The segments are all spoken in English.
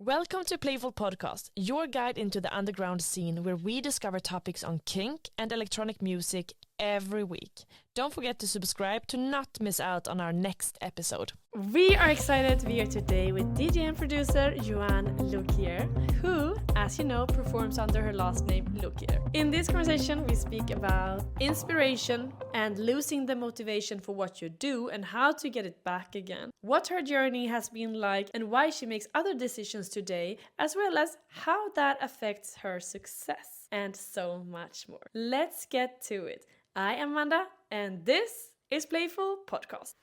Welcome to Playful Podcast, your guide into the underground scene where we discover topics on kink and electronic music every week. Don't forget to subscribe to not miss out on our next episode. We are excited to be here today with DJ and producer Yoan Lokier, who, as you know, performs under her last name Lokier. In this conversation, we speak about inspiration and losing the motivation for what you do and how to get it back again. What her journey has been like and why she makes other decisions today, as well as how that affects her success, and so much more. Let's get to it. I am Amanda, and this is Playful Podcast.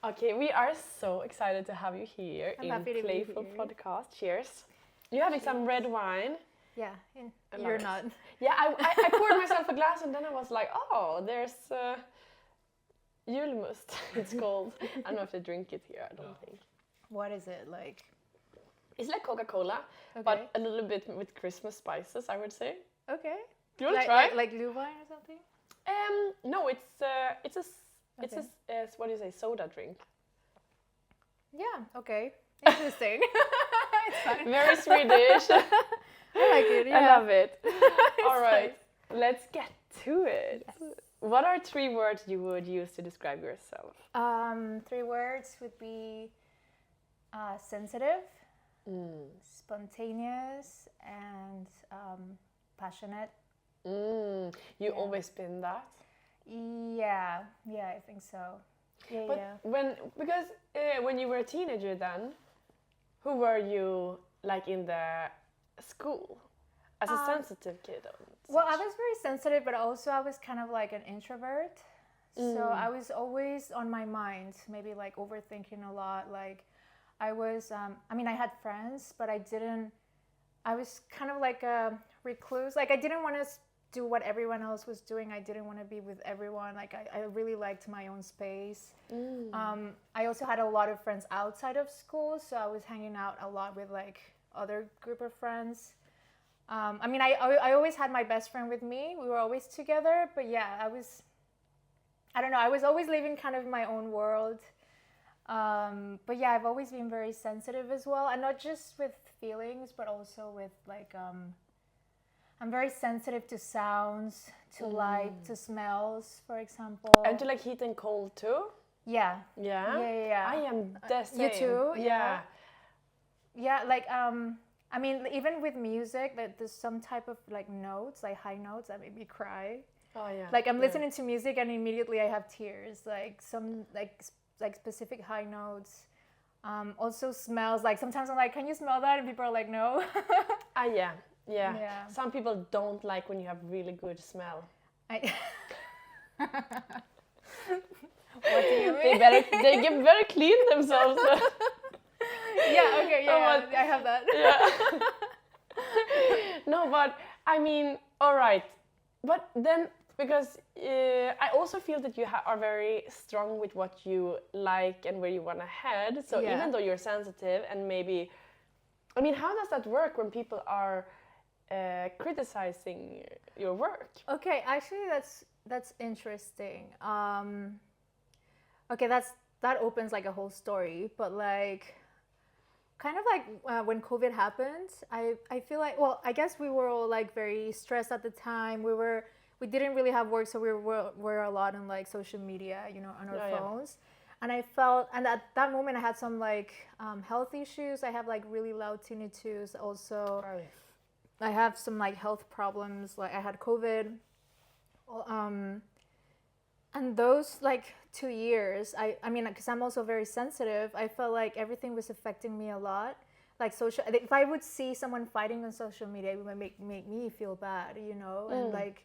Okay, we are so excited to have you here in Playful Podcast. Cheers. You're having some red wine. Yeah, you're not. Yeah, I poured myself a glass and then I was like, oh, there's julmust, it's called. I don't know if they drink it here, I don't think. What is it like? It's like Coca-Cola, but a little bit with Christmas spices, I would say. Okay. Do you want to try? Like Glühwein or something? No, it's what do you say, soda drink. Yeah, okay. Interesting. It's fine. Very Swedish. I like it, yeah. I love it. All right, let's get to it. Yes. What are 3 words you would use to describe yourself? 3 words would be sensitive, spontaneous, and passionate. You always been that? Yeah, I think so. Yeah. Because when you were a teenager then, who were you like in the school as a sensitive kid? Well, I was very sensitive, but also I was kind of like an introvert. So I was always on my mind, maybe like overthinking a lot. Like I was, I had friends, but I was kind of like a recluse. Like I didn't want to do what everyone else was doing. I didn't want to be with everyone. Like I really liked my own space. I also had a lot of friends outside of school, so I was hanging out a lot with like other group of friends. I always had my best friend with me. We were always together, but yeah, I was always living kind of my own world. But yeah, I've always been very sensitive as well, and not just with feelings, but also with like I'm very sensitive to sounds, to light, to smells, for example. And to like heat and cold too? Yeah. Yeah? I am the same. You too? Yeah. Yeah, like, even with music, like, there's some type of like notes, like high notes that make me cry. Oh yeah. Like I'm listening to music and immediately I have tears, like some like specific high notes. Also smells, like sometimes I'm like, can you smell that? And people are like, no. Yeah. Some people don't like when you have really good smell. What do you mean? They get very clean themselves. Yeah, okay, yeah, I have that. Yeah. No, but I mean, all right. But then, because I also feel that you are very strong with what you like and where you want to head. So even though you're sensitive and maybe, I mean, how does that work when people are criticizing your work? Okay, actually that's interesting. Okay, that opens like a whole story, but like kind of like when COVID happened, I feel like, well, I guess we were all like very stressed at the time. We didn't really have work, so we were a lot on like social media, on our phones. And I felt, and at that moment I had some like health issues. I have like really loud tinnitus also. Right. I have some like health problems, like I had COVID. And those like 2 years, I mean, because I'm also very sensitive, I felt like everything was affecting me a lot. Like if I would see someone fighting on social media, it would make me feel bad, and like,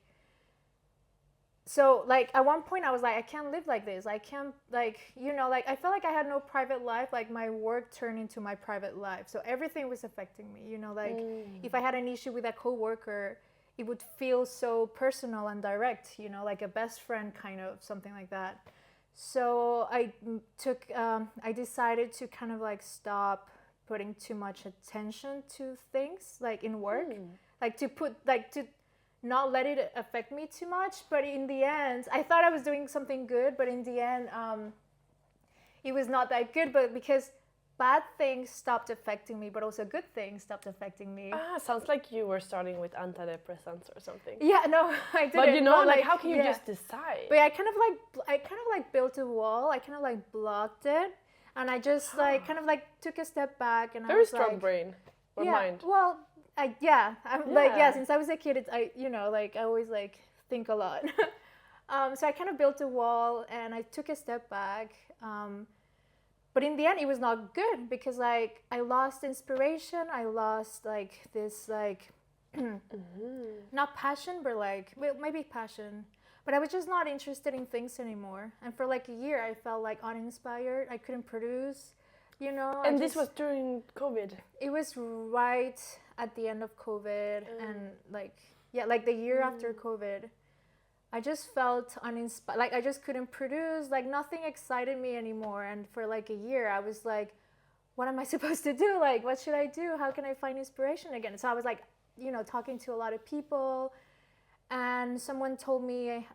so like at one point I was like, I can't live like this. I can't like, like I felt like I had no private life. Like my work turned into my private life. So everything was affecting me, like if I had an issue with a coworker, it would feel so personal and direct, like a best friend kind of, something like that. So I decided to kind of like stop putting too much attention to things like in work, like to not let it affect me too much. But in the end, I thought I was doing something good, but in the end, it was not that good. But because bad things stopped affecting me, but also good things stopped affecting me. Sounds like you were starting with antidepressants or something. Yeah, no, I didn't. But you know, like how can you just decide? But I kind of like built a wall. I kind of like blocked it, and I just like kind of like took a step back, and very I was strong like, brain or yeah, mind. well, I'm like since I was a kid, I like I always like think a lot. So I kind of built a wall, and I took a step back. But in the end, it was not good because like I lost inspiration. I lost like this like not passion, but like maybe passion. But I was just not interested in things anymore. And for like a year, I felt like uninspired. I couldn't produce, you know. And this was during COVID? It was right at the end of COVID and like the year after COVID. I just felt uninspired, like I just couldn't produce, like nothing excited me anymore. And for like a year, I was like, what am I supposed to do? Like, what should I do? How can I find inspiration again? So I was like, you know, talking to a lot of people, and someone told me,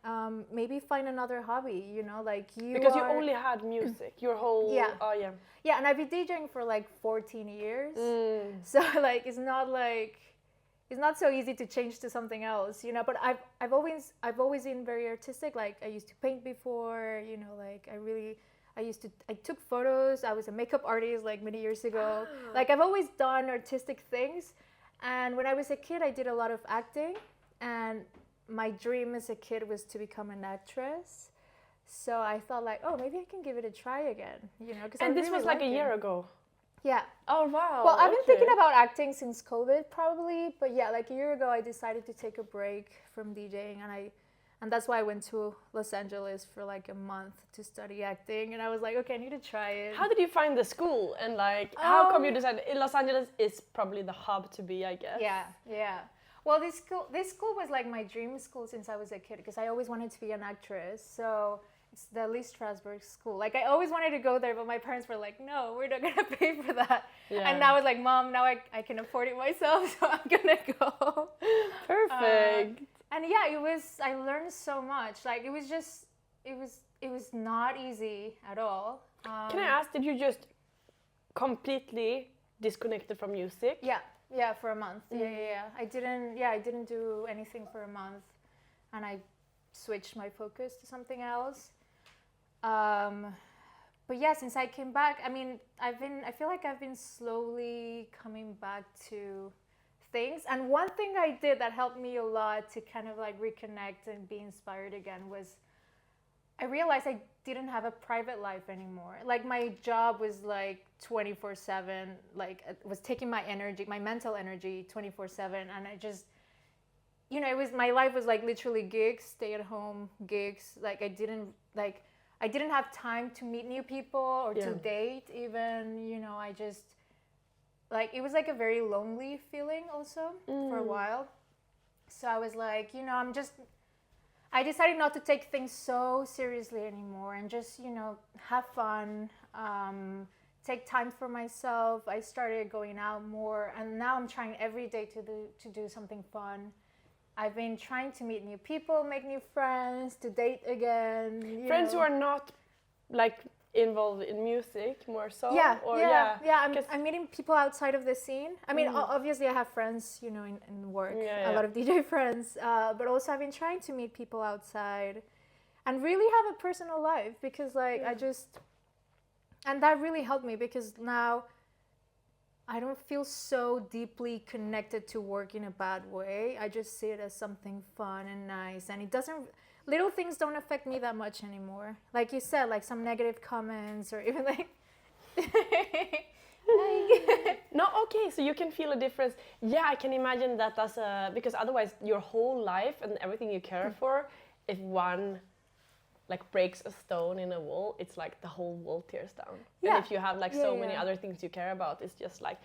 maybe find another hobby, you know, like Because you only had music, your whole, Yeah, and I've been DJing for like 14 years. So like, it's not so easy to change to something else, you know. But I've always been very artistic. Like I used to paint before, you know. Like I took photos. I was a makeup artist like many years ago. Like I've always done artistic things. And when I was a kid, I did a lot of acting. And my dream as a kid was to become an actress. So I thought like, oh, maybe I can give it a try again, you know. And this was like a year ago. Yeah. Oh, wow. Well, I've been thinking about acting since COVID probably, but yeah, like a year ago I decided to take a break from DJing, and that's why I went to Los Angeles for like a month to study acting, and I was like, okay, I need to try it. How did you find the school, and like how come you decided in Los Angeles is probably the hub to be, I guess? Yeah. Well, this school was like my dream school since I was a kid because I always wanted to be an actress. So it's the Lee Strasberg School. Like I always wanted to go there, but my parents were like, "No, we're not gonna pay for that." Yeah. And now I was like, "Mom, now I can afford it myself, so I'm gonna go." Perfect. And yeah, I learned so much. Like it was not easy at all. Can I ask? Did you just completely disconnected from music? Yeah, for a month. Yeah. I didn't do anything for a month, and I switched my focus to something else. But yeah, since I came back, I mean, I feel like I've been slowly coming back to things. And one thing I did that helped me a lot to kind of like reconnect and be inspired again was I realized I didn't have a private life anymore. Like my job was like 24/7, like it was taking my energy, my mental energy 24/7. And I just, you know, my life was like literally gigs, stay at home gigs. Like I didn't have time to meet new people or to date even, you know. I just, like, it was like a very lonely feeling also for a while. So I was like, you know, I decided not to take things so seriously anymore and just, you know, have fun, take time for myself. I started going out more, and now I'm trying every day to do something fun. I've been trying to meet new people, make new friends, to date again. Friends who are not like involved in music more so? I'm meeting people outside of the scene. I mean, obviously I have friends, you know, in work, a lot of DJ friends, but also I've been trying to meet people outside and really have a personal life because like and that really helped me because now I don't feel so deeply connected to work in a bad way. I just see it as something fun and nice, and little things don't affect me that much anymore. Like you said, like some negative comments or even like no, okay, so you can feel a difference. Yeah, I can imagine that because otherwise your whole life and everything you care for, if one like breaks a stone in a wall, it's like the whole wall tears down. And if you have like so many other things you care about, it's just like,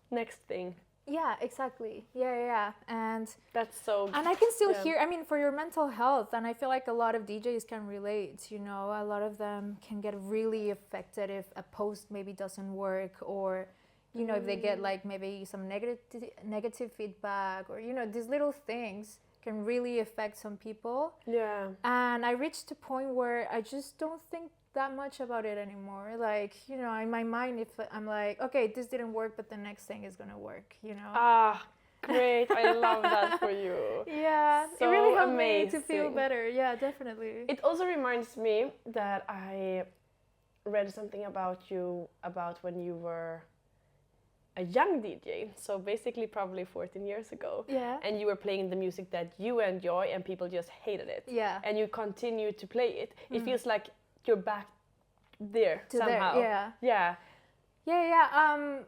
next thing. Yeah, exactly. Yeah. And that's so. And I can still hear, I mean, for your mental health, and I feel like a lot of DJs can relate, you know, a lot of them can get really affected if a post maybe doesn't work, or, you know, if they get like maybe some negative feedback, or, you know, these little things can really affect some people. Yeah. And I reached a point where I just don't think that much about it anymore. Like, you know, in my mind, if I'm like, okay, this didn't work, but the next thing is gonna work, you know. Ah, great! I love that for you. Yeah, So it really helped amazing. me to feel better. Yeah, definitely. It also reminds me that I read something about you about when you were a young DJ, so basically probably 14 years ago. Yeah. And you were playing the music that you enjoy and people just hated it. Yeah. And you continue to play it. It feels like you're back there To somehow. there, yeah. Yeah. Yeah.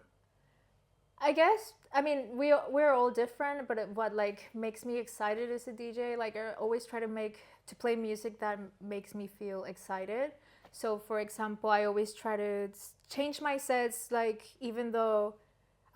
I guess, I mean, we're all different, but what like makes me excited as a DJ, like I always try to play music that makes me feel excited. So for example, I always try to change my sets, like even though,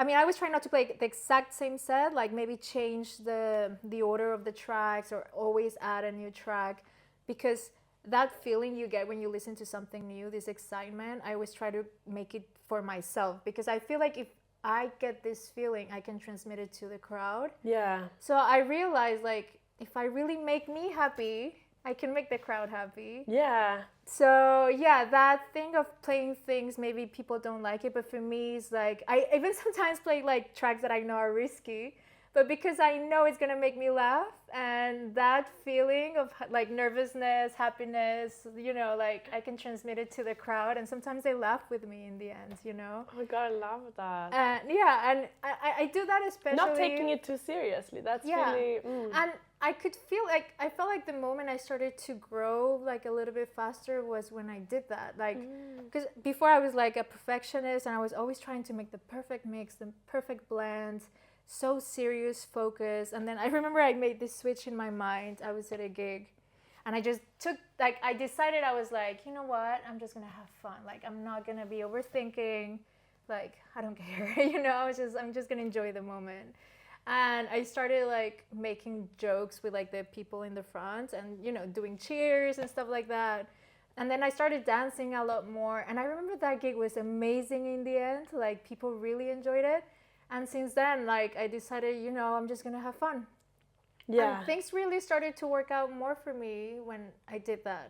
I mean, I always try not to play the exact same set, like maybe change the order of the tracks or always add a new track, because that feeling you get when you listen to something new, this excitement, I always try to make it for myself, because I feel like if I get this feeling, I can transmit it to the crowd. Yeah. So I realized, like, if I really make me happy, I can make the crowd happy. Yeah. So yeah, that thing of playing things, maybe people don't like it, but for me, it's like, I even sometimes play like tracks that I know are risky, but because I know it's gonna make me laugh, and that feeling of like nervousness, happiness, you know, like I can transmit it to the crowd, and sometimes they laugh with me in the end, you know. Oh my god, I love that. And yeah, and I do that especially. Not taking it too seriously. That's really. And I felt like the moment I started to grow like a little bit faster was when I did that. Like, because before I was like a perfectionist, and I was always trying to make the perfect mix, the perfect blend, so serious, focused. And then I remember I made this switch in my mind. I was at a gig, and I just I decided, I was like, you know what? I'm just gonna have fun. Like, I'm not gonna be overthinking. Like, I don't care, you know. I'm just gonna enjoy the moment. And I started like making jokes with like the people in the front, and you know, doing cheers and stuff like that. And then I started dancing a lot more, and I remember that gig was amazing in the end. Like, people really enjoyed it. And since then, like, I decided, you know, I'm just gonna have fun. Yeah. And things really started to work out more for me when I did that.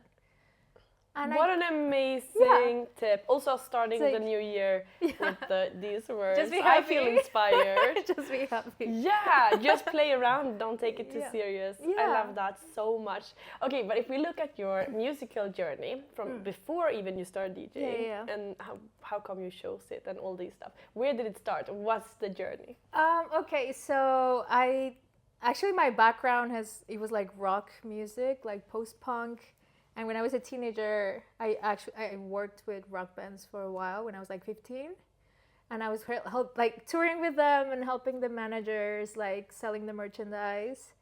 And what an amazing tip. Also starting the new year with these words. Just be happy. I feel inspired. Just be happy. Yeah, just play around. Don't take it too serious. Yeah. I love that so much. Okay, but if we look at your musical journey from before even you started DJing, and how come you chose it and all these stuff. Where did it start? What's the journey? Okay, so actually my background was like rock music, like post-punk. And when I was a teenager, I worked with rock bands for a while when I was like 15. And I was like touring with them and helping the managers, like selling the merchandise.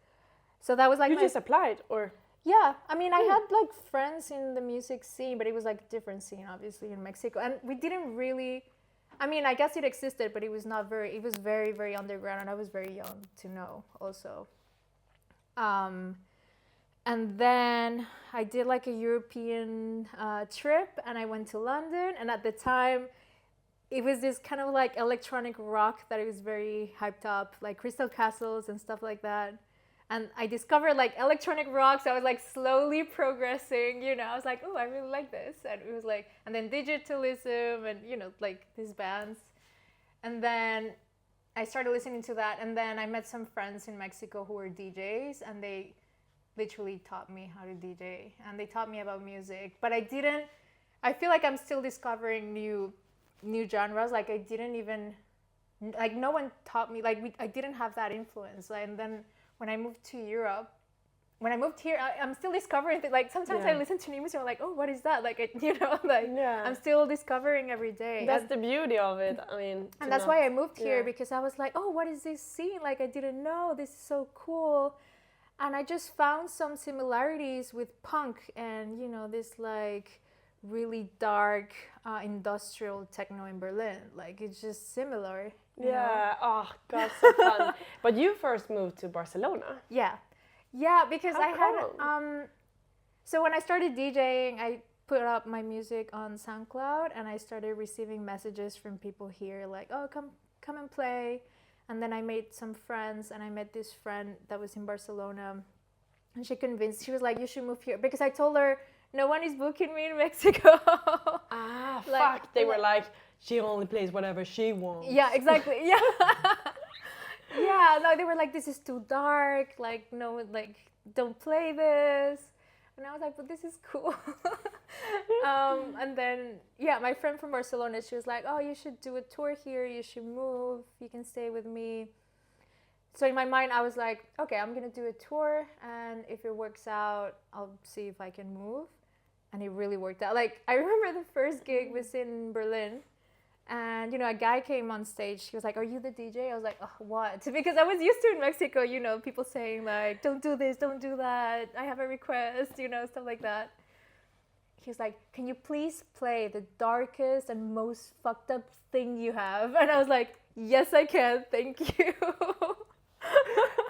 So that was like you just applied, or? Yeah, I mean, I had like friends in the music scene, but it was like a different scene, obviously, in Mexico. And we didn't really, I mean, I guess it existed, but it was very, very underground, and I was very young to know also. And then I did like a European trip, and I went to London. And at the time, it was this kind of like electronic rock that it was very hyped up, like Crystal Castles and stuff like that. And I discovered like electronic rock, so I was like slowly progressing, you know. I was like, oh, I really like this. And it was like, and then digitalism and, you know, like these bands. And then I started listening to that. And then I met some friends in Mexico who were DJs, and they literally taught me how to DJ, and they taught me about music. But I feel like I'm still discovering new genres. Like, I didn't even, like, no one taught me, like, I didn't have that influence. And then when I moved to Europe, when I moved here, I'm still discovering things. Like, sometimes I listen to new music, I'm like, oh, what is that? Like, you know, like, I'm still discovering every day. That's the beauty of it. I mean, and that's why I moved here, because I was like, oh, what is this scene? Like, I didn't know. This is so cool. And I just found some similarities with punk and, you know, this like really dark industrial techno in Berlin. Like, it's just similar. You know? Oh, God, so fun. But you first moved to Barcelona. Yeah, because I had, so when I started DJing, I put up my music on SoundCloud, and I started receiving messages from people here like, oh, come and play. And then I made some friends, and I met this friend that was in Barcelona, and she was like, you should move here. Because I told her, no one is booking me in Mexico. Fuck. They were like, she only plays whatever she wants. Yeah, exactly. Yeah. Yeah, no, they were like, this is too dark. Like, no, like, don't play this. And I was like, but this is cool. And then, yeah, my friend from Barcelona, she was like, oh, you should do a tour here. You should move. You can stay with me. So in my mind, I was like, okay, I'm going to do a tour. And if it works out, I'll see if I can move. And it really worked out. Like, I remember the first gig was in Berlin. And, you know, a guy came on stage. He was like, are you the DJ? I was like, oh, what? Because I was used to in Mexico, you know, people saying like, don't do this, don't do that. I have a request, you know, stuff like that. He was like, can you please play the darkest and most fucked up thing you have? And I was like, yes, I can. Thank you.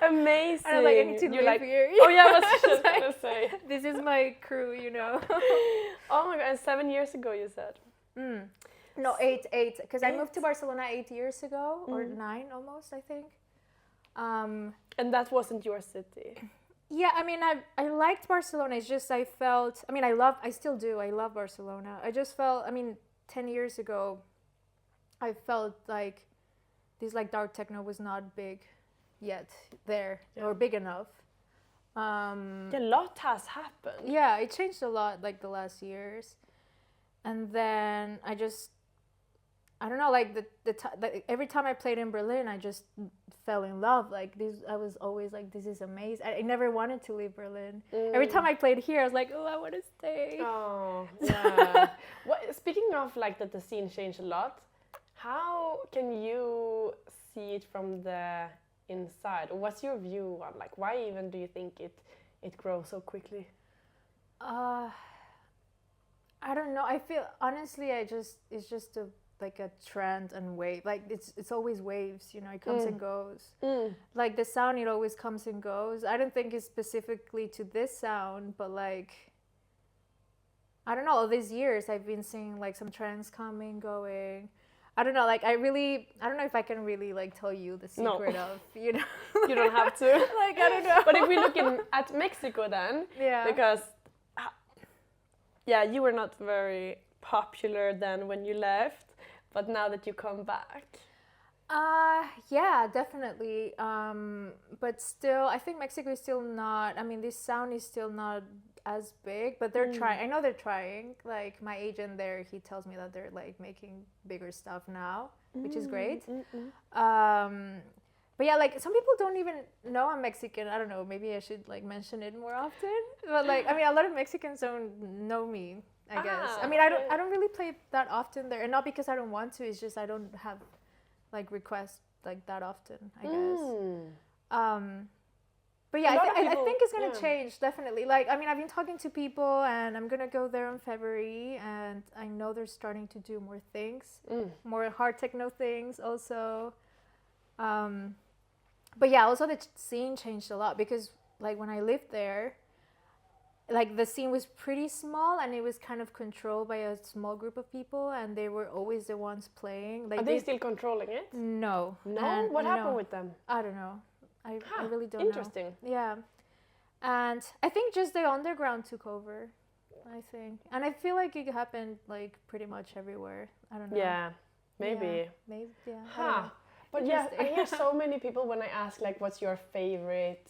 Amazing. And I'm like, I need to live here. Oh, yeah, I was just like, going to say. This is my crew, you know. Oh, my God. And 7 years ago, you said. No, eight. Because I moved to Barcelona 8 years ago, or 9 almost, I think. And that wasn't your city. Yeah, I mean, I liked Barcelona. It's just I felt, I mean, I still do. I love Barcelona. I just felt, I mean, 10 years ago, I felt like this like dark techno was not big yet there, or big enough. A lot has happened. Yeah, it changed a lot like the last years. And then I don't know, like every time I played in Berlin, I just fell in love. Like this, I was always like, this is amazing. I never wanted to leave Berlin. Every time I played here, I was like, oh, I want to stay. Oh, yeah. Speaking of like that the scene changed a lot, how can you see it from the inside? What's your view on like, why even do you think it grows so quickly? I don't know. I feel honestly, it's just like a trend and wave. Like it's always waves, you know. It comes and goes. Like the sound, it always comes and goes. I don't think it's specifically to this sound, but like I don't know. All these years, I've been seeing like some trends coming, going. I don't know. Like I don't know if I can really like tell you the secret of, you know. You don't have to. Like I don't know. But if we look at Mexico then, because you were not very popular then when you left. But now that you come back? Yeah, definitely. But still, I think Mexico is still not, I mean, this sound is still not as big, but they're trying. I know they're trying. Like, my agent there, he tells me that they're, like, making bigger stuff now, which is great. But yeah, like, some people don't even know I'm Mexican. I don't know, maybe I should, like, mention it more often. But, like, I mean, a lot of Mexicans don't know me, I guess. I mean, I don't really play that often there, and not because I don't want to. It's just I don't have like requests like that often, I guess. But yeah, I think it's gonna change definitely. Like, I mean, I've been talking to people, and I'm gonna go there in February, and I know they're starting to do more things, more hard techno things also. But yeah, also the scene changed a lot because like when I lived there, like the scene was pretty small and it was kind of controlled by a small group of people, and they were always the ones playing. Like, are they still controlling it? No. No? What happened with them? I don't know. I really don't Interesting. know. Yeah. And I think just the underground took over, I think. And I feel like it happened like pretty much everywhere. I don't know. Yeah, maybe. Yeah, maybe, yeah. But yeah, I hear so many people when I ask like, what's your favorite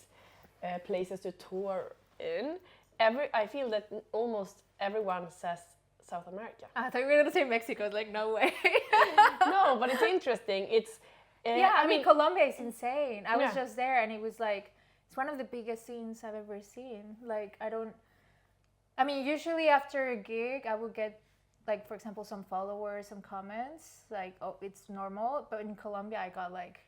places to tour in? I feel that almost everyone says South America. I thought you were going to say Mexico. It's like, no way. No, but it's interesting. It's I mean, Colombia is insane. I was just there, and it was like, it's one of the biggest scenes I've ever seen. Like, I mean, usually after a gig, I would get, like, for example, some followers, some comments, like, oh, it's normal. But in Colombia, I got like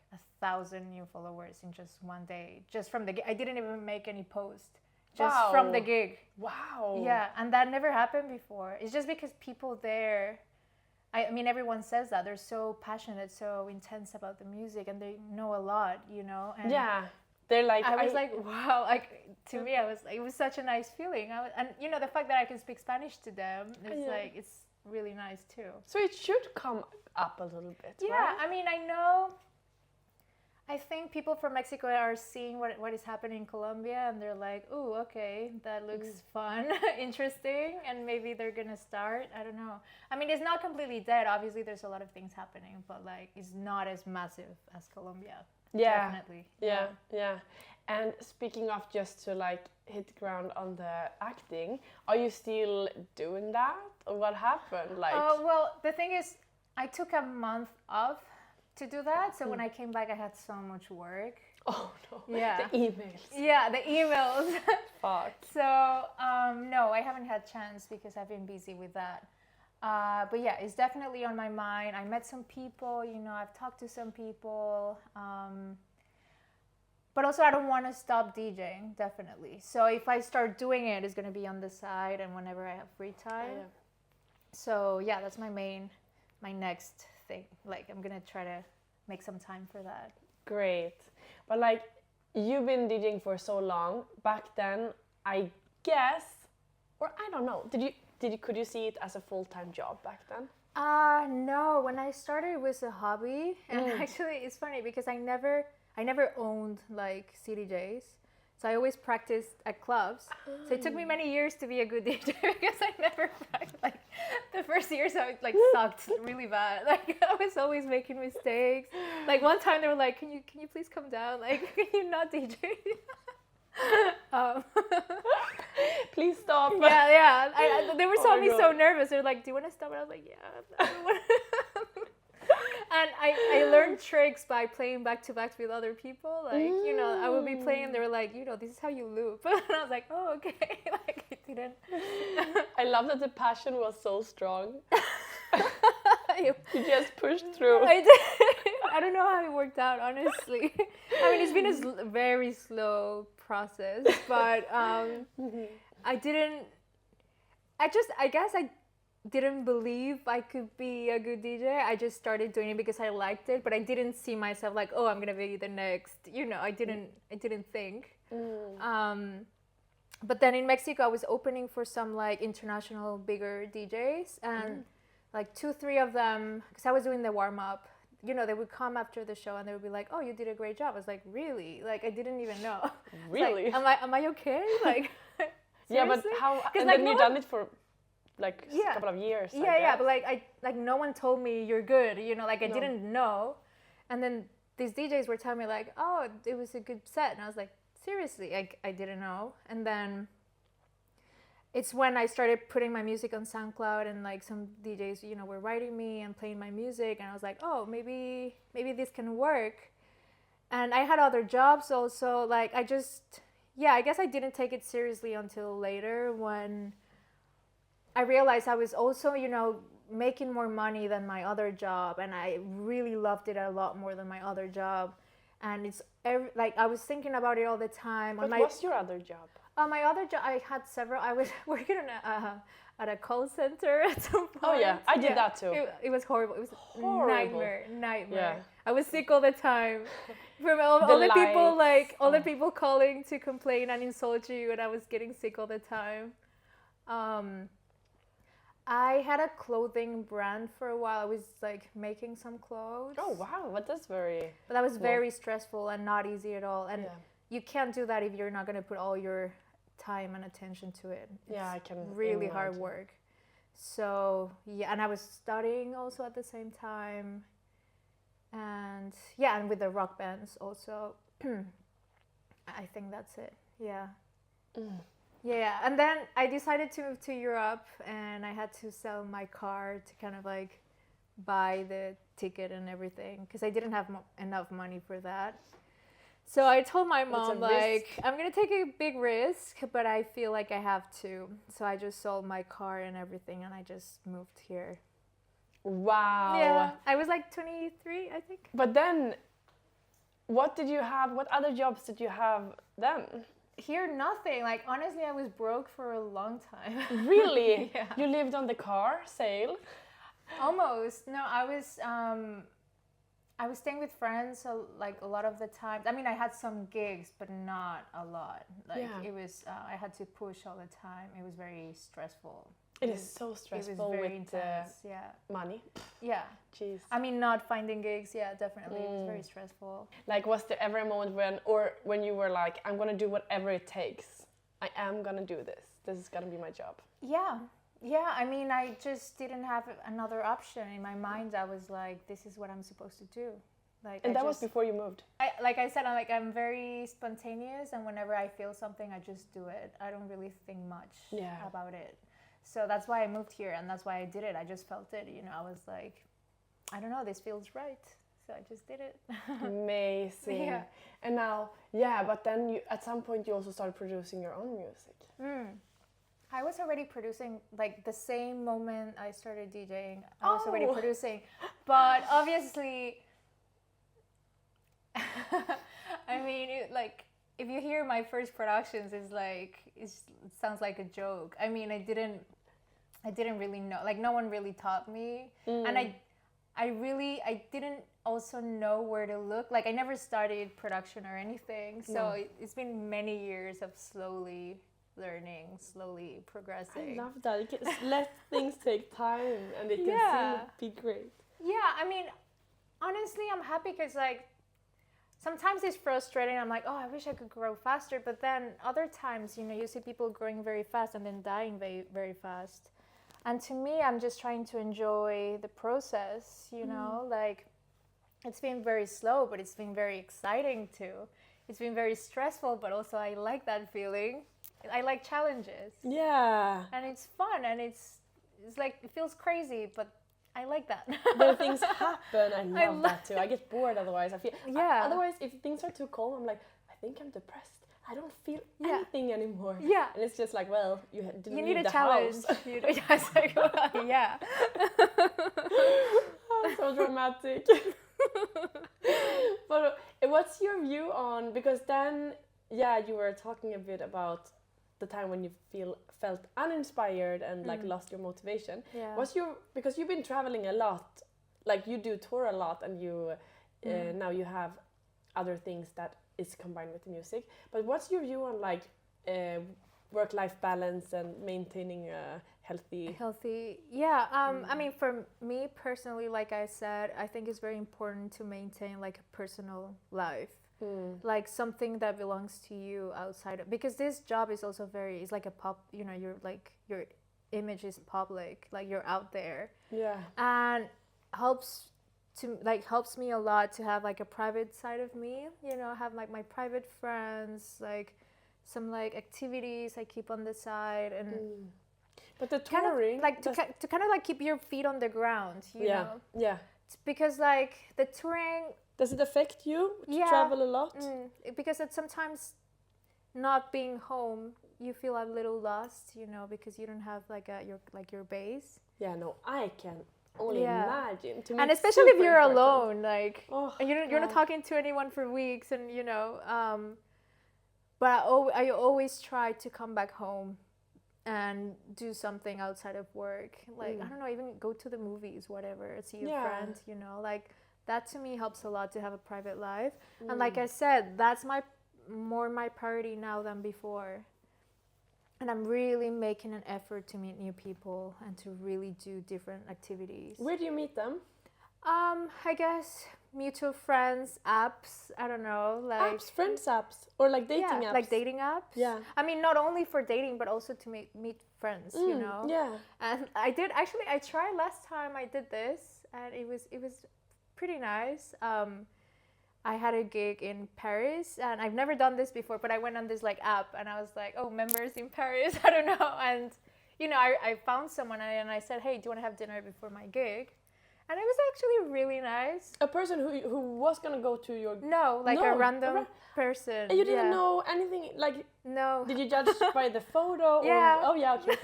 1,000 new followers in just one day, just from the gig. I didn't even make any post. Just from the gig. Wow. Yeah, and that never happened before. It's just because people there, I mean, everyone says that. They're so passionate, so intense about the music, and they know a lot, you know? And yeah. They're like... I was like, wow. Like, to me, I was like, it was such a nice feeling. And, you know, the fact that I can speak Spanish to them, it's like, it's really nice, too. So it should come up a little bit, yeah, right? I mean, I think people from Mexico are seeing what is happening in Colombia, and they're like, "Ooh, okay, that looks fun, interesting," and maybe they're gonna start. I don't know. I mean, it's not completely dead. Obviously, there's a lot of things happening, but like, it's not as massive as Colombia. Yeah, Definitely. yeah. And speaking of, just to like hit the ground on the acting, are you still doing that, or what happened? Like, well, the thing is, I took a month off to do that. So when I came back, I had so much work. oh no, Yeah. the emails. Yeah, the emails. Fuck. So no, I haven't had chance because I've been busy with that. But yeah, it's definitely on my mind. I met some people, I've talked to some people. But also I don't want to stop DJing, definitely. So if I start doing it, it's going to be on the side and whenever I have free time. Yeah. So yeah, that's my next thing. Like, I'm going to try to make some time for that. Great. But like, you've been DJing for so long. Back then, I guess, or I don't know, could you see it as a full-time job back then? No, when I started it was a hobby. And actually it's funny because I never owned like CDJs. So I always practiced at clubs. So it took me many years to be a good DJ because I never practiced. Like the first years I like sucked really bad. Like I was always making mistakes. Like one time they were like, "Can you please come down? Like, can you not DJ?" Please stop. Yeah. They were saw me God. so nervous. They're like, "Do you want to stop?" And I was like, "Yeah, I don't want to." And I learned tricks by playing back to back with other people. Like, I would be playing, they were like, this is how you loop. And I was like, oh, okay. Like, I didn't. I love that the passion was so strong. You just pushed through. I did. I don't know how it worked out, honestly. I mean, it's been a very slow process, but I guess I didn't believe I could be a good DJ. I just started doing it because I liked it, but I didn't see myself like, oh, I'm gonna be the next. I didn't think. But then in Mexico, I was opening for some like international bigger DJs, and like 2-3 of them, because I was doing the warm up. They would come after the show and they would be like, "Oh, you did a great job." I was like, "Really?" Like I didn't even know. Really? Like, am I okay? Like. Yeah, but how? And like, then you done it for like a couple of years. Yeah, but like no one told me you're good. Like I No. didn't know, and then these DJs were telling me like, "Oh, it was a good set," and I was like, "Seriously?" I didn't know, and then it's when I started putting my music on SoundCloud, and like some DJs, were writing me and playing my music, and I was like, "Oh, maybe this can work," and I had other jobs also. Like I guess I didn't take it seriously until later when I realized I was also, making more money than my other job, and I really loved it a lot more than my other job. And it's like I was thinking about it all the time. What was your other job? My other job, I had several. I was working at a call center at some point. Oh yeah, I did that too. It was horrible. It was Horrible. nightmare. Yeah. I was sick all the time. From all the people all the people calling to complain and insult you, and I was getting sick all the time. I had a clothing brand for a while. I was like making some clothes. Oh wow, but that's very. But that was very stressful and not easy at all. And you can't do that if you're not going to put all your time and attention to it. Yeah, I can. Really hard work. So yeah, and I was studying also at the same time. And yeah, and with the rock bands also. I think that's it. Yeah. Yeah, and then I decided to move to Europe, and I had to sell my car to kind of like buy the ticket and everything because I didn't have enough money for that. So I told my mom, like, I'm going to take a big risk, but I feel like I have to. So I just sold my car and everything, and I just moved here. Wow. Yeah, I was like 23, I think. But then, what did you have? What other jobs did you have then? Here, nothing. Like, honestly, I was broke for a long time. Really? Yeah. You lived on the car sale? Almost. No, I was staying with friends, so like a lot of the time. I mean, I had some gigs, but not a lot. Like it was, I had to push all the time. It was very stressful. It is so stressful. It was very with intense. money. Yeah. Jeez. I mean, not finding gigs. Yeah, definitely. It was very stressful. Like, was there ever a moment when you were like, I'm gonna do whatever it takes. I am gonna do this. This is gonna be my job. Yeah. Yeah. I mean, I just didn't have another option in my mind. I was like, this is what I'm supposed to do. Like, and that was before you moved. Like I said, I'm very spontaneous, and whenever I feel something, I just do it. I don't really think much about it. So that's why I moved here, and that's why I did it. I just felt it, you know. I was like, I don't know, this feels right. So I just did it. Amazing. Yeah. And now, but then at some point you also started producing your own music. I was already producing, like the same moment I started DJing, I was already producing. But obviously, I mean, if you hear my first productions, it sounds like a joke. I mean, I didn't really know, like no one really taught me, and I didn't also know where to look. Like I never started production or anything, so it's been many years of slowly learning, slowly progressing. I love that. You can let things take time, and it can still be great. Yeah, I mean, honestly, I'm happy because like. Sometimes it's frustrating. I'm like, oh, I wish I could grow faster. But then other times, you know, you see people growing very fast and then dying very, very fast. And to me, I'm just trying to enjoy the process, you know, like it's been very slow, but it's been very exciting too. It's been very stressful, but also I like that feeling. I like challenges. Yeah. And it's fun, and it's like, it feels crazy, but I like that. When things happen, I love that too. I get bored otherwise. I feel otherwise, if things are too calm, I'm like, I think I'm depressed. I don't feel anything anymore. Yeah. And it's just like, well, you didn't need leave a the challenge. house. It's like, well, yeah. So dramatic. But what's your view on, because then, you were talking a bit about the time when you felt uninspired and like lost your motivation. Yeah. Because you've been traveling a lot, like you do tour a lot, and you now you have other things that is combined with the music. But what's your view on like work-life balance and maintaining a healthy? Yeah. I mean, for me personally, like I said, I think it's very important to maintain like a personal life. Like something that belongs to you outside of, because this job is also it's like a you know, you're like, your image is public, like you're out there, and helps me a lot to have like a private side of me, you know, have like my private friends, like some like activities I keep on the side, and but the touring kind of, like to kind of like keep your feet on the ground, you know, because like the touring. Does it affect you to travel a lot? Because it's sometimes not being home, you feel a little lost, you know, because you don't have like your base. Yeah, no, I can only imagine. To me, and especially if you're alone, like, and you're not talking to anyone for weeks, and you know. But I always try to come back home and do something outside of work, like I don't know, even go to the movies, whatever, see your friends, you know, like. That to me helps a lot to have a private life. And like I said, that's more my priority now than before. And I'm really making an effort to meet new people and to really do different activities. Where do you meet them? I guess mutual friends, apps, I don't know. Like friends apps, or like dating apps? Like dating apps. Yeah. I mean, not only for dating, but also to meet friends, you know? Yeah. And I tried last time I did this, and it was pretty nice. I had a gig in Paris, and I've never done this before, but I went on this like app, and I was like, oh, members in Paris, I don't know. And you know, I found someone, and I said, hey, do you want to have dinner before my gig? And it was actually really nice. A person who was gonna go to your... a random person. And you didn't know anything, like... No. Did you judge by the photo? Yeah. Or, okay.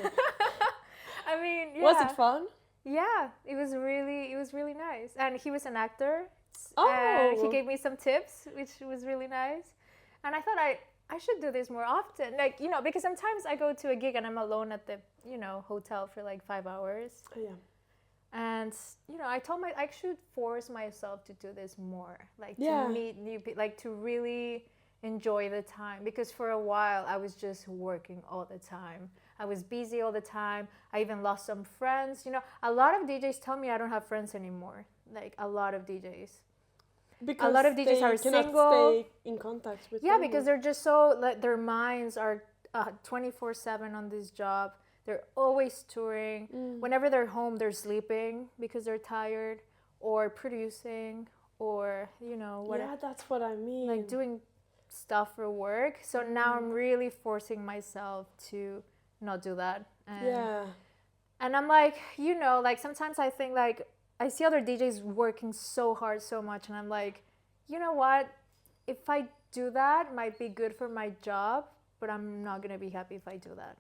I mean, yeah. Was it fun? Yeah, it was really nice. And he was an actor. Oh. He gave me some tips, which was really nice. And I thought I should do this more often. Like, you know, because sometimes I go to a gig and I'm alone at the, you know, hotel for like 5 hours. Oh, yeah. And, you know, I should force myself to do this more. Like to meet new people, like to really enjoy the time, because for a while I was just working all the time. I was busy all the time. I even lost some friends. You know, a lot of DJs tell me I don't have friends anymore. Like a lot of DJs. Because a lot of DJs are cannot single. Stay in contact with Yeah, people. because they're just so, like, their minds are 24/7 on this job. They're always touring. Whenever they're home, they're sleeping because they're tired, or producing, or, you know, whatever. Yeah, that's what I mean. Like doing stuff for work. So now I'm really forcing myself to not do that. And I'm like, you know, like sometimes I think, like, I see other DJs working so hard, so much, and I'm like, you know what? If I do that, it might be good for my job, but I'm not gonna be happy if I do that.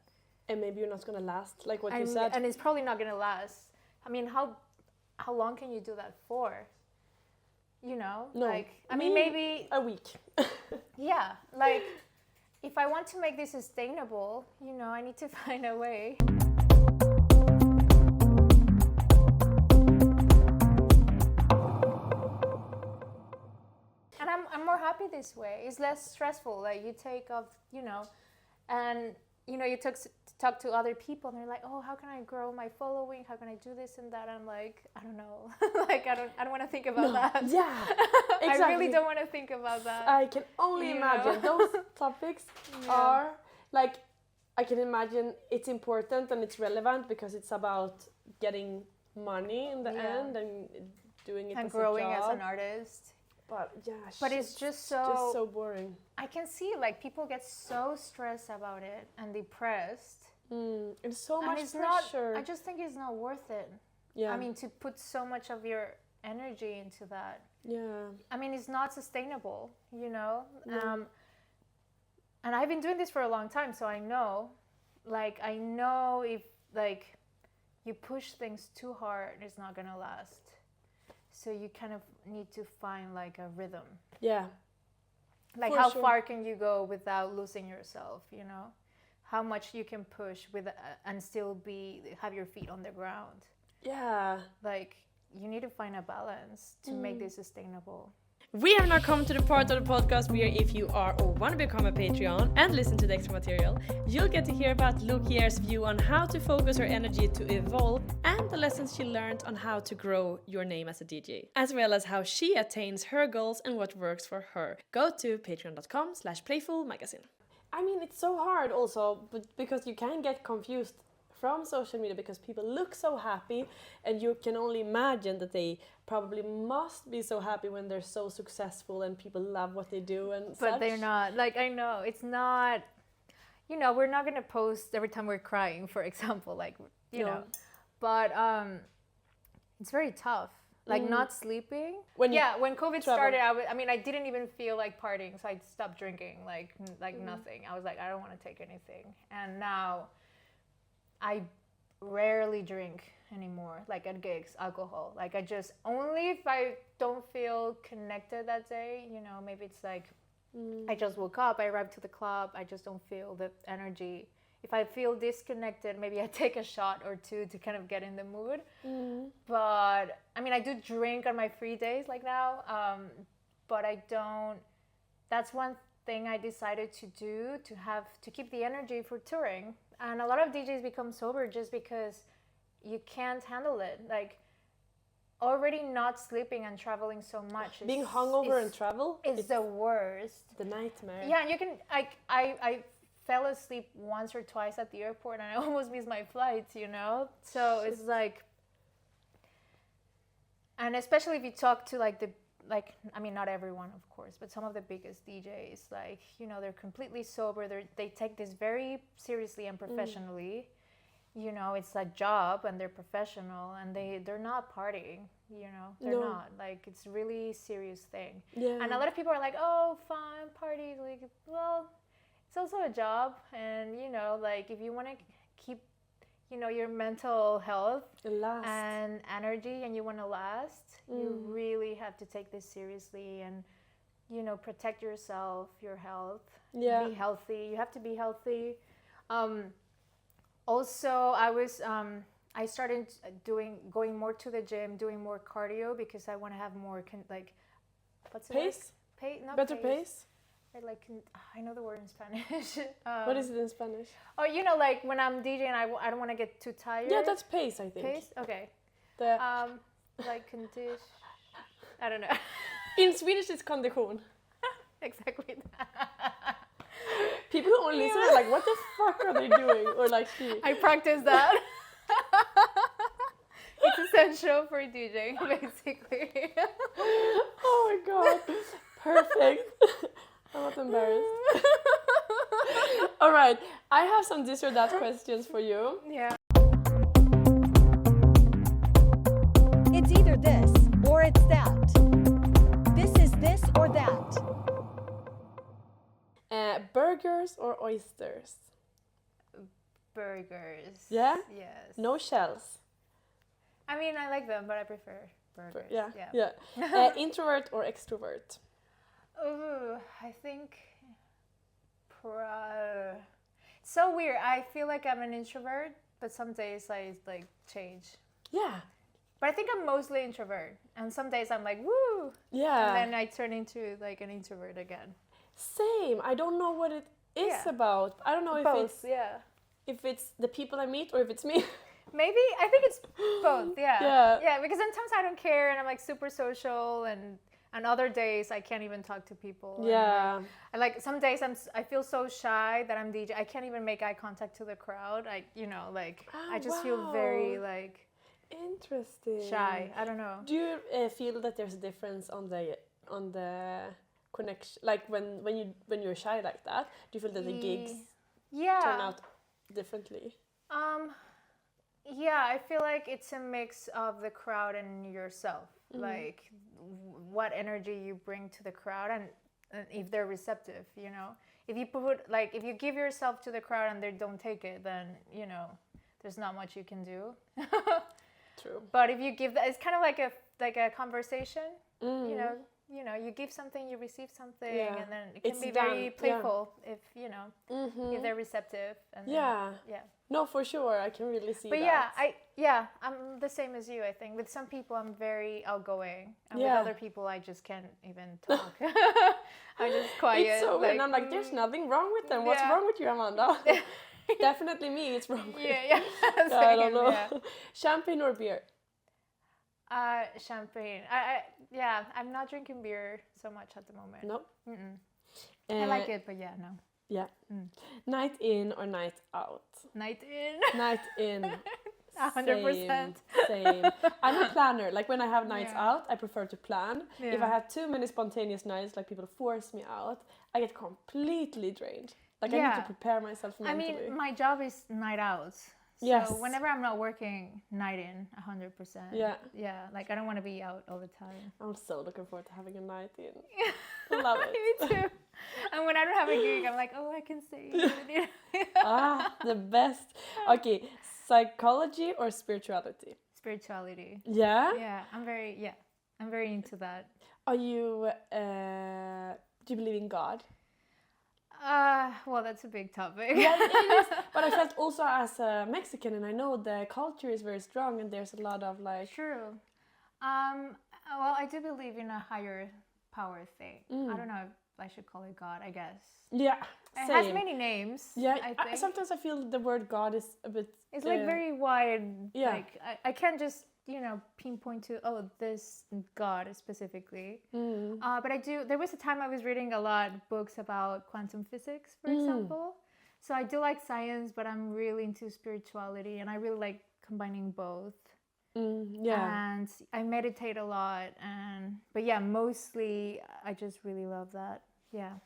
And maybe you're not gonna last, like what you said. And it's probably not gonna last. I mean, how long can you do that for? You know, No. like, I mean, maybe a week. yeah, like, if I want to make this sustainable, you know, I need to find a way. And I'm more happy this way. It's less stressful. Like, you take off, you know, and, you know, you talk to other people, and they're like, oh, how can I grow my following? How can I do this and that? I'm like, I don't know. Like, I don't want to think about that. Yeah, exactly. I really don't want to think about that. I can only imagine. Those topics are, like, I can imagine it's important and it's relevant because it's about getting money in the end and doing it and as growing a job. as an artist. But yeah, but it's just so boring. I can see, like, people get so stressed about it and depressed. It's so much it's pressure. I just think it's not worth it. Yeah. I mean, to put so much of your energy into that. Yeah. I mean, it's not sustainable, you know? And I've been doing this for a long time, so I know if, like, you push things too hard, it's not gonna last. So you kind of need to find, like, a rhythm. Yeah. Like, how far can you go without losing yourself, you know? How much you can push with and still have your feet on the ground. Yeah. Like, you need to find a balance to make this sustainable. We have now come to the part of the podcast where if you are or want to become a Patreon and listen to the extra material, you'll get to hear about Lokier's view on how to focus her energy to evolve and the lessons she learned on how to grow your name as a DJ, as well as how she attains her goals and what works for her. Go to patreon.com/playfulmagazine. I mean, it's so hard also, but because you can get confused from social media because people look so happy, and you can only imagine that they probably must be so happy when they're so successful and people love what they do and but they're not. Like, I know it's not, you know, we're not going to post every time we're crying, for example, like, you know, but it's very tough. Like, not sleeping. When COVID started, I didn't even feel like partying, so I stopped drinking, like nothing. I was like, I don't want to take anything. And now I rarely drink anymore, like at gigs, alcohol. Like, I just, only if I don't feel connected that day, you know, maybe it's like, I just woke up, I arrived to the club, I just don't feel the energy. If I feel disconnected, maybe I take a shot or two to kind of get in the mood. But, I mean, I do drink on my free days, like now, but I don't, that's one thing I decided to do to keep the energy for touring. And a lot of DJs become sober just because you can't handle it. Like, already not sleeping and traveling so much. Being hungover and travel? It's the worst. The nightmare. Yeah, and you can, I fell asleep once or twice at the airport and I almost missed my flights, you know? So it's like, and especially if you talk to not everyone, of course, but some of the biggest DJs, like, you know, they're completely sober. They take this very seriously and professionally. You know, it's a job and they're professional and they're not partying, you know, they're not. Like, it's a really serious thing. Yeah. And a lot of people are like, oh, fun, party. Like, well, it's also a job. And, you know, like, if you want to keep, you know, your mental health and energy and you want to last, you really have to take this seriously and, you know, protect yourself, your health, be healthy. You have to be healthy. Also, I started going more to the gym, doing more cardio because I want to have more, what's the pace? Not better pace? I know the word in Spanish. What is it in Spanish? Oh, you know, like when I'm DJing, I don't want to get too tired. Yeah, that's pace, I think. Pace? Okay. The Like condition. I don't know. in Swedish, it's condition. Exactly that. People who only listen are like, what the fuck are they doing? Or like she. I practice that. It's essential for DJing, basically. Oh my god. Perfect. I'm not embarrassed. All right. I have some this or that questions for you. Yeah. It's either this or it's that. This is this or that. Burgers or oysters? Burgers. Yeah? Yes. No shells. I mean, I like them, but I prefer burgers. Yeah. Introvert or extrovert? Ooh, I think. It's so weird. I feel like I'm an introvert, but some days I like change. Yeah. But I think I'm mostly introvert, and some days I'm like woo. Yeah. And then I turn into like an introvert again. Same. I don't know what it is about. I don't know Both, if it's the people I meet or if it's me. Maybe I think it's both. Yeah. Yeah. Because sometimes I don't care, and I'm like super social, and other days I can't even talk to people. Yeah. And like some days I feel so shy that I'm DJ. I can't even make eye contact to the crowd. I just feel very like interesting. Shy. I don't know. Do you feel that there's a difference on the connection, like when you're shy like that? Do you feel that the gigs turn out differently? Yeah, I feel like it's a mix of the crowd and yourself. Like what energy you bring to the crowd and if they're receptive, you know. If you give yourself to the crowd and they don't take it, then, you know, there's not much you can do. True. But if you give that, it's kind of like a conversation, you know, you give something, you receive something, and then it can be very playful if, you know, if they're receptive. And yeah. Yeah. No, for sure, I can really see but that. But I'm the same as you, I think. With some people, I'm very outgoing. And with other people, I just can't even talk. I'm just quiet. It's so weird. And I'm like, there's nothing wrong with them. What's wrong with you, Amanda? Definitely me, it's wrong with. Yeah. I don't know. Yeah. Champagne or beer? Champagne. I'm not drinking beer so much at the moment. No. I like it, but no. Yeah. Night in or night out? Night in. Night in. 100%. Same. I'm a planner. Like when I have nights out, I prefer to plan. Yeah. If I have too many spontaneous nights, like people force me out, I get completely drained. Like I need to prepare myself mentally. I mean, my job is night out. So yes. whenever I'm not working, night in, 100%. Yeah. Yeah, like I don't want to be out all the time. I'm so looking forward to having a night in. Love it. Me too. And when I don't have a gig, I'm like, oh, I can stay. The best. Okay, psychology or spirituality? Spirituality. Yeah? Yeah, I'm very into that. Are you, do you believe in God? Well, that's a big topic. Yeah, it is. But I felt also as a Mexican, and I know the culture is very strong, and there's a lot of like. True. Well, I do believe in a higher power thing. I don't know if I should call it God. I guess. Yeah. It same. has many names. Yeah. I think. Sometimes I feel the word God is a bit. It's like very wide. Yeah. Like I can't just pinpoint to this God specifically. But I do. There was a time I was reading a lot of books about quantum physics, for example. So I do like science, but I'm really into spirituality, and I really like combining both. And I meditate a lot, but mostly I just really love that. Yeah.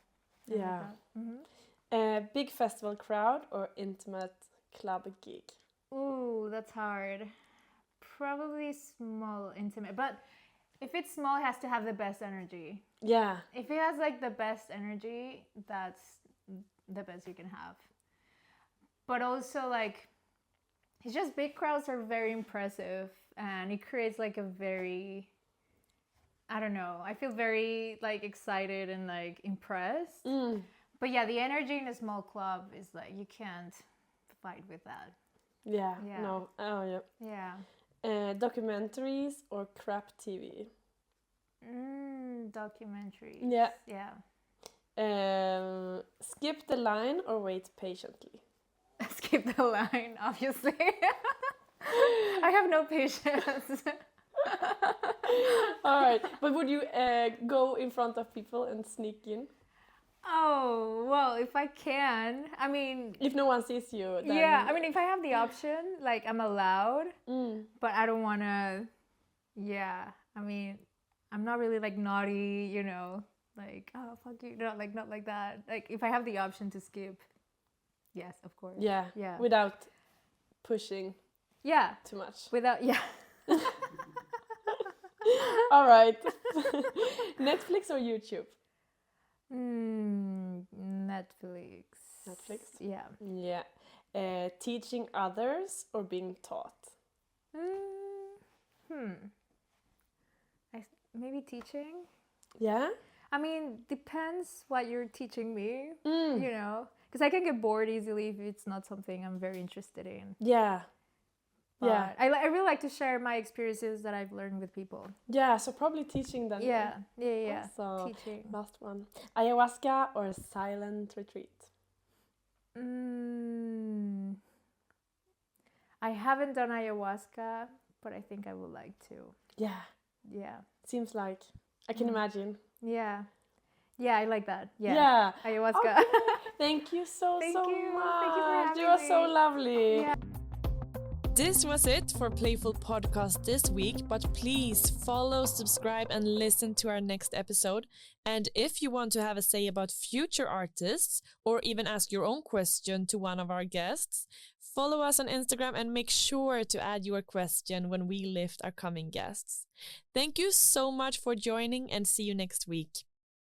Yeah. Big festival crowd or intimate club gig? Ooh, that's hard. Probably small, intimate. But if it's small, it has to have the best energy. Yeah. If it has like the best energy, that's the best you can have. But also like, it's just big crowds are very impressive, and it creates like a very, I don't know, I feel very like excited and like impressed. But yeah, the energy in a small club is like, you can't fight with that. Yeah. Yeah. No. Oh yeah. Yeah. Documentaries or crap TV? Documentaries. Yeah. Yeah. Skip the line or wait patiently? Skip the line, obviously. I have no patience. All right, but would you go in front of people and sneak in? Oh, well, if I can, I mean... If no one sees you, then... Yeah, I mean, if I have the option, like, I'm allowed, but I don't want to... Yeah, I mean, I'm not really, like, naughty, you know, like, oh, fuck you, not like that. Like, if I have the option to skip, yes, of course. Yeah, yeah. Without pushing too much. Without, yeah. All right. Netflix or YouTube? Netflix. Netflix? Yeah. Yeah. Teaching others or being taught? Maybe teaching. Yeah? I mean, depends what you're teaching me, you know, because I can get bored easily if it's not something I'm very interested in. Yeah. But I really like to share my experiences that I've learned with people. Yeah, so probably teaching then. Yeah. Also, teaching. last one. Ayahuasca or silent retreat? I haven't done ayahuasca, but I think I would like to. Yeah. Yeah. Seems like. I can imagine. Yeah. Yeah, I like that. Yeah. Yeah. Ayahuasca. Okay. Thank you so Thank much. you for having You are me. so lovely. Yeah. This was it for Playful Podcast this week, but please follow, subscribe, and listen to our next episode. And if you want to have a say about future artists or even ask your own question to one of our guests, follow us on Instagram and make sure to add your question when we lift our coming guests. Thank you so much for joining and see you next week.